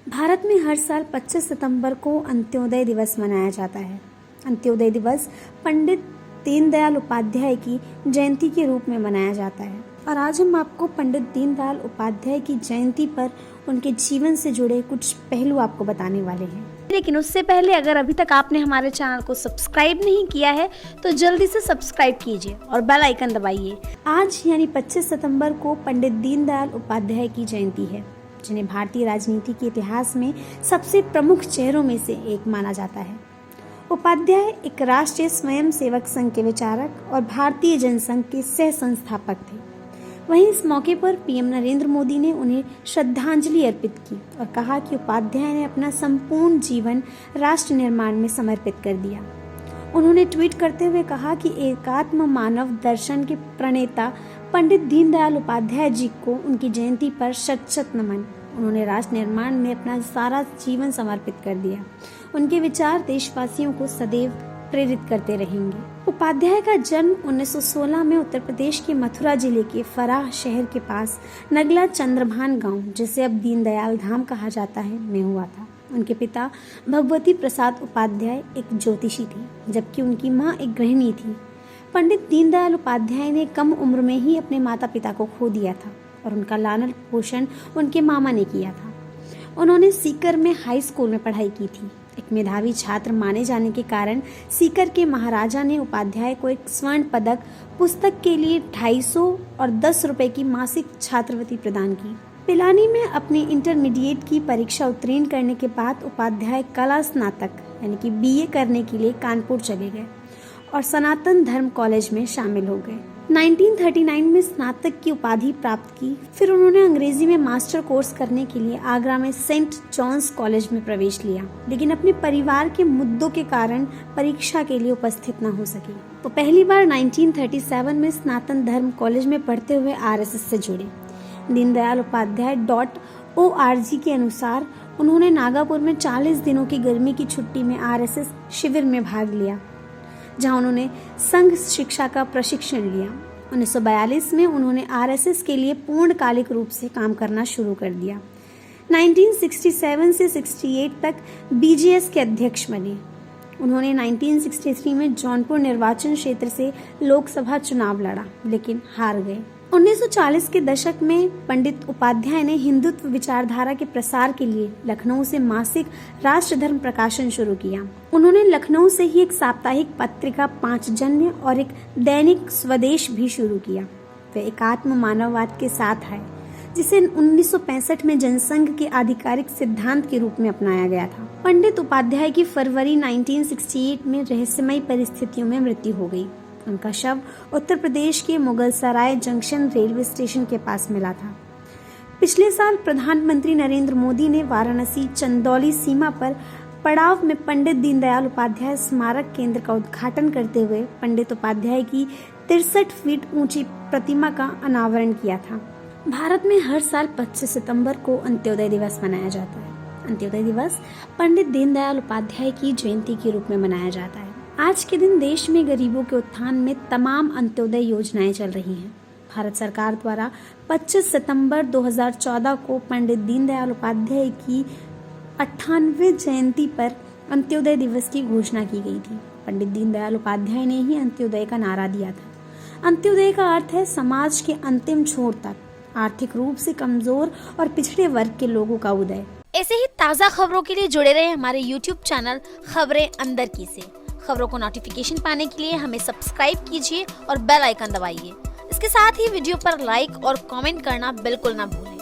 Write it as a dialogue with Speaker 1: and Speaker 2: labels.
Speaker 1: भारत में हर साल 25 सितंबर को अंत्योदय दिवस मनाया जाता है। अंत्योदय दिवस पंडित दीनदयाल उपाध्याय की जयंती के रूप में मनाया जाता है और आज हम आपको पंडित दीनदयाल उपाध्याय की जयंती पर उनके जीवन से जुड़े कुछ पहलू आपको बताने वाले हैं।
Speaker 2: लेकिन उससे पहले अगर अभी तक आपने हमारे चैनल को सब्सक्राइब नहीं किया है तो जल्दी से सब्सक्राइब कीजिए और बेल आइकन दबाइए।
Speaker 1: आज यानी 25 सितंबर को पंडित दीनदयाल उपाध्याय की जयंती है, जिन्हें भारतीय राजनीति के इतिहास में सबसे प्रमुख चेहरों में से एक माना जाता है। उपाध्याय एक राष्ट्रीय स्वयंसेवक संघ के विचारक और भारतीय जनसंघ के सह संस्थापक थे। वहीं इस मौके पर पीएम नरेंद्र मोदी ने उन्हें श्रद्धांजलि अर्पित की और कहा कि उपाध्याय ने अपना संपूर्ण जीवन राष्ट्र निर्माण में समर्पित कर दिया। उन्होंने ट्वीट करते हुए कहा कि एकात्म मानव दर्शन के प्रणेता पंडित दीनदयाल उपाध्याय जी को उनकी जयंती पर शत शत नमन। उन्होंने राष्ट्र निर्माण में अपना सारा जीवन समर्पित कर दिया। उनके विचार देशवासियों को सदैव प्रेरित करते रहेंगे। उपाध्याय का जन्म 1916 में उत्तर प्रदेश के मथुरा जिले के फराह शहर के पास नगला चंद्रभान गांव, जिसे अब दीनदयाल धाम कहा जाता है, में हुआ था। उनके पिता भगवती प्रसाद उपाध्याय एक ज्योतिषी थे, जबकि उनकी मां एक गृहिणी थी। पंडित दीनदयाल उपाध्याय ने कम उम्र में ही अपने माता पिता को खो दिया था और उनका लालन पोषण उनके मामा ने किया था। उन्होंने सीकर में हाई स्कूल में पढ़ाई की थी। एक मेधावी छात्र माने जाने के कारण सीकर के महाराजा ने उपाध्याय को एक स्वर्ण पदक, पुस्तक के लिए 250 और 10 रुपए की मासिक छात्रवृत्ति प्रदान की। पिलानी में अपनी इंटरमीडिएट की परीक्षा उत्तीर्ण करने के बाद उपाध्याय कला स्नातक यानी कि बीए करने के लिए कानपुर चले गए और सनातन धर्म कॉलेज में शामिल हो गए। 1939 में स्नातक की उपाधि प्राप्त की। फिर उन्होंने अंग्रेजी में मास्टर कोर्स करने के लिए आगरा में सेंट जॉन्स कॉलेज में प्रवेश लिया, लेकिन अपने परिवार के मुद्दों के कारण परीक्षा के लिए उपस्थित न हो सके। तो पहली बार 1937 में सनातन धर्म कॉलेज में पढ़ते हुए आरएसएस से जुड़े। दीनदयाल उपाध्याय .org के अनुसार उन्होंने नागापुर में 40 दिनों की गर्मी की छुट्टी में आरएसएस शिविर में भाग लिया, जहां उन्होंने संघ शिक्षा का प्रशिक्षण लिया। 1942 में उन्होंने आरएसएस के लिए पूर्णकालिक रूप से काम करना शुरू कर दिया। 1967 से 68 तक बीजेएस के अध्यक्ष बने। उन्होंने 1963 में जौनपुर निर्वाचन क्षेत्र से लोकसभा चुनाव लड़ा, लेकिन हार गए। 1940 के दशक में पंडित उपाध्याय ने हिंदुत्व विचारधारा के प्रसार के लिए लखनऊ से मासिक राष्ट्रधर्म प्रकाशन शुरू किया। उन्होंने लखनऊ से ही एक साप्ताहिक पत्रिका पांचजन्य और एक दैनिक स्वदेश भी शुरू किया। वे एकात्म मानववाद के साथ आए, जिसे 1965 में जनसंघ के आधिकारिक सिद्धांत के रूप में अपनाया गया था। पंडित उपाध्याय की फरवरी 1968 में रहस्यमयी परिस्थितियों में मृत्यु हो गई। उनका शव उत्तर प्रदेश के मुगलसराय जंक्शन रेलवे स्टेशन के पास मिला था। पिछले साल प्रधानमंत्री नरेंद्र मोदी ने वाराणसी चंदौली सीमा पर पड़ाव में पंडित दीनदयाल उपाध्याय स्मारक केंद्र का उद्घाटन करते हुए पंडित उपाध्याय की 63 फीट ऊंची प्रतिमा का अनावरण किया था। भारत में हर साल 25 सितंबर को अंत्योदय दिवस मनाया जाता है। अंत्योदय दिवस पंडित दीनदयाल उपाध्याय की जयंती के रूप में मनाया जाता है। आज के दिन देश में गरीबों के उत्थान में तमाम अंत्योदय योजनाएं चल रही हैं। भारत सरकार द्वारा 25 सितंबर 2014 को पंडित दीनदयाल उपाध्याय की 98वीं जयंती पर अंत्योदय दिवस की घोषणा की गई थी। पंडित दीनदयाल उपाध्याय ने ही अंत्योदय का नारा दिया था। अंत्योदय का अर्थ है समाज के अंतिम छोर तक आर्थिक रूप से कमजोर और पिछड़े वर्ग के लोगों का उदय।
Speaker 2: ऐसे ही ताज़ा खबरों के लिए जुड़े रहे हमारे YouTube चैनल खबरें अंदर की से। खबरों को नोटिफिकेशन पाने के लिए हमें सब्सक्राइब कीजिए और बेल आइकन दबाइए। इसके साथ ही वीडियो पर लाइक और कमेंट करना बिल्कुल ना भूलें।